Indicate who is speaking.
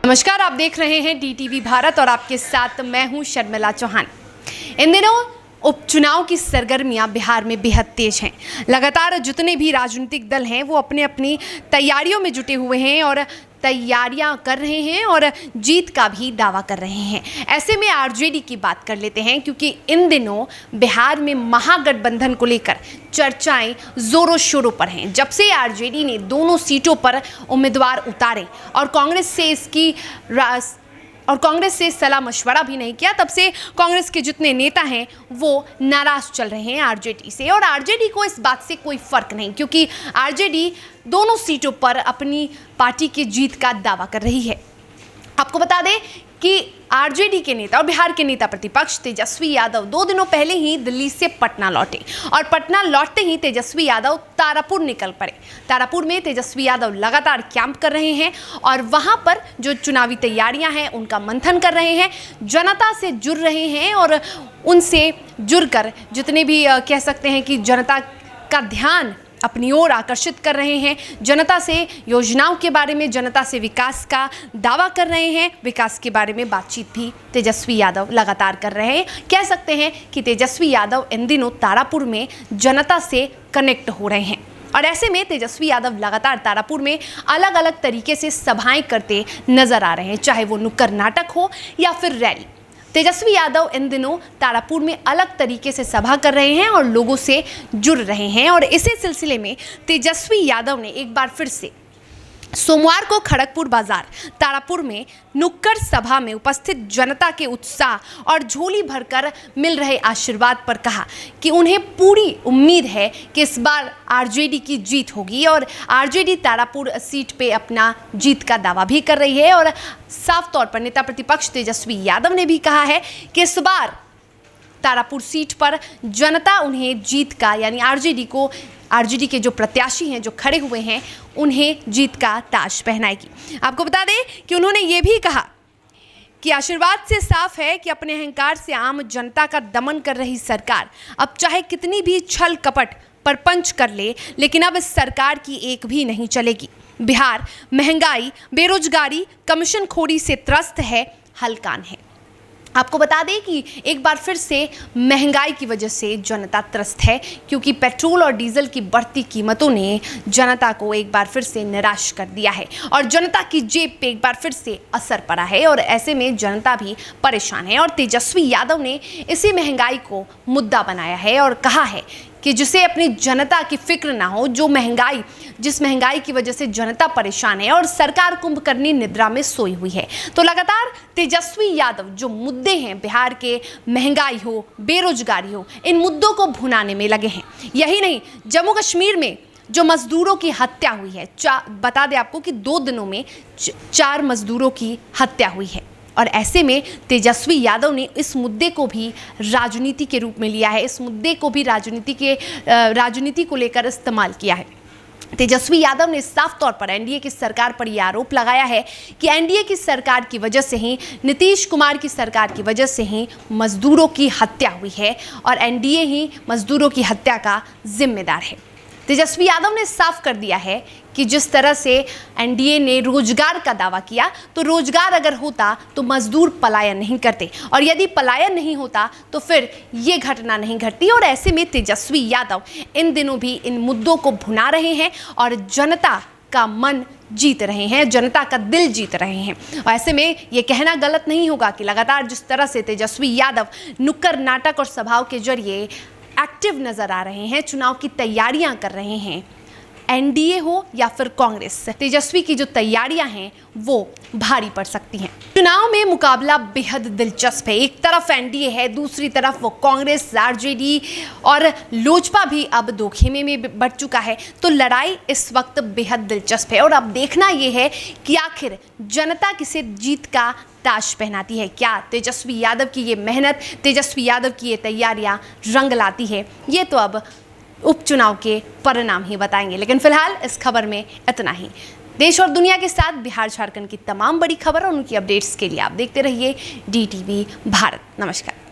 Speaker 1: नमस्कार, आप देख रहे हैं डीटीवी भारत और आपके साथ मैं हूं शर्मिला चौहान। इन दिनों उपचुनाव की सरगर्मियां बिहार में बेहद तेज हैं। लगातार जितने भी राजनीतिक दल हैं वो अपने अपनी तैयारियों में जुटे हुए हैं और तैयारियां कर रहे हैं और जीत का भी दावा कर रहे हैं। ऐसे में आरजेडी की बात कर लेते हैं, क्योंकि इन दिनों बिहार में महागठबंधन को लेकर चर्चाएं जोरों शोरों पर हैं। जब से आरजेडी ने दोनों सीटों पर उम्मीदवार उतारे और कांग्रेस से सलाह मशवरा भी नहीं किया, तब से कांग्रेस के जितने नेता हैं वो नाराज चल रहे हैं आरजेडी से। और आरजेडी को इस बात से कोई फर्क नहीं, क्योंकि आरजेडी दोनों सीटों पर अपनी पार्टी की जीत का दावा कर रही है। आपको बता दें कि आरजेडी के नेता और बिहार के नेता प्रतिपक्ष तेजस्वी यादव 2 दिनों पहले ही दिल्ली से पटना लौटे और पटना लौटते ही तेजस्वी यादव तारापुर निकल पड़े। तारापुर में तेजस्वी यादव लगातार कैंप कर रहे हैं और वहां पर जो चुनावी तैयारियां हैं उनका मंथन कर रहे हैं, जनता से जुड़ रहे हैं और उनसे जुड़कर जितने भी कह सकते हैं कि जनता का ध्यान अपनी ओर आकर्षित कर रहे हैं, जनता से योजनाओं के बारे में, जनता से विकास का दावा कर रहे हैं, विकास के बारे में बातचीत भी तेजस्वी यादव लगातार कर रहे हैं। कह सकते हैं कि तेजस्वी यादव इन दिनों तारापुर में जनता से कनेक्ट हो रहे हैं और ऐसे में तेजस्वी यादव लगातार तारापुर में अलग अलग तरीके से सभाएं करते नजर आ रहे हैं, चाहे वो नुक्कड़ नाटक हो या फिर रैली। तेजस्वी यादव इन दिनों तारापुर में अलग तरीके से सभा कर रहे हैं और लोगों से जुड़ रहे हैं और इसी सिलसिले में तेजस्वी यादव ने एक बार फिर से सोमवार को खड़गपुर बाजार तारापुर में नुक्कड़ सभा में उपस्थित जनता के उत्साह और झोली भरकर मिल रहे आशीर्वाद पर कहा कि उन्हें पूरी उम्मीद है कि इस बार आरजेडी की जीत होगी और आरजेडी तारापुर सीट पे अपना जीत का दावा भी कर रही है। और साफ तौर पर नेता प्रतिपक्ष तेजस्वी यादव ने भी कहा है कि इस बार तारापुर सीट पर जनता उन्हें जीत का, यानी आरजेडी के जो प्रत्याशी हैं, जो खड़े हुए हैं, उन्हें जीत का ताज पहनाएगी। आपको बता दें कि उन्होंने ये भी कहा कि आशीर्वाद से साफ है कि अपने अहंकार से आम जनता का दमन कर रही सरकार अब चाहे कितनी भी छल कपट परपंच कर ले, लेकिन अब इस सरकार की एक भी नहीं चलेगी। बिहार महंगाई, बेरोजगारी, कमीशनखोरी से त्रस्त है, हलकान है। आपको बता दें कि एक बार फिर से महंगाई की वजह से जनता त्रस्त है, क्योंकि पेट्रोल और डीजल की बढ़ती कीमतों ने जनता को एक बार फिर से निराश कर दिया है और जनता की जेब पे एक बार फिर से असर पड़ा है और ऐसे में जनता भी परेशान है। और तेजस्वी यादव ने इसी महंगाई को मुद्दा बनाया है और कहा है कि जिसे अपनी जनता की फिक्र ना हो, जिस महंगाई की वजह से जनता परेशान है और सरकार कुंभकर्णी निद्रा में सोई हुई है। तो लगातार तेजस्वी यादव जो मुद्दे हैं, बिहार के महंगाई हो, बेरोजगारी हो, इन मुद्दों को भुनाने में लगे हैं। यही नहीं, जम्मू कश्मीर में जो मजदूरों की हत्या हुई है, बता दें आपको कि 2 दिनों में 4 मजदूरों की हत्या हुई है और ऐसे में तेजस्वी यादव ने इस मुद्दे को भी राजनीति के रूप में लिया है, इस मुद्दे को भी राजनीति को लेकर इस्तेमाल किया है। तेजस्वी यादव ने साफ तौर पर एनडीए की सरकार पर यह आरोप लगाया है कि एनडीए की सरकार की वजह से ही, नीतीश कुमार की सरकार की वजह से ही मजदूरों की हत्या हुई है और एनडीए ही मजदूरों की हत्या का जिम्मेदार है। तेजस्वी यादव ने साफ कर दिया है कि जिस तरह से एनडीए ने रोजगार का दावा किया, तो रोजगार अगर होता तो मजदूर पलायन नहीं करते और यदि पलायन नहीं होता तो फिर ये घटना नहीं घटती। और ऐसे में तेजस्वी यादव इन दिनों भी इन मुद्दों को भुना रहे हैं और जनता का मन जीत रहे हैं, जनता का दिल जीत रहे हैं। और ऐसे में ये कहना गलत नहीं होगा कि लगातार जिस तरह से तेजस्वी यादव नुक्कड़ नाटक और सभाओं के जरिए एक्टिव नजर आ रहे हैं, चुनाव की तैयारियां कर रहे हैं, एनडीए हो या फिर कांग्रेस, तेजस्वी की जो तैयारियां हैं वो भारी पड़ सकती हैं। चुनाव में मुकाबला बेहद दिलचस्प है। एक तरफ एनडीए है, दूसरी तरफ वो कांग्रेस, आरजेडी और लोजपा भी अब दो खेमे में बढ़ चुका है। तो लड़ाई इस वक्त बेहद दिलचस्प है और अब देखना ये है कि आखिर जनता किसे जीत का ताज पहनाती है। क्या तेजस्वी यादव की ये मेहनत, तेजस्वी यादव की ये तैयारियां रंग लाती है? ये तो अब उपचुनाव के परिणाम ही बताएंगे। लेकिन फिलहाल इस खबर में इतना ही। देश और दुनिया के साथ बिहार झारखंड की तमाम बड़ी खबर और उनकी अपडेट्स के लिए आप देखते रहिए डीटीवी भारत। नमस्कार।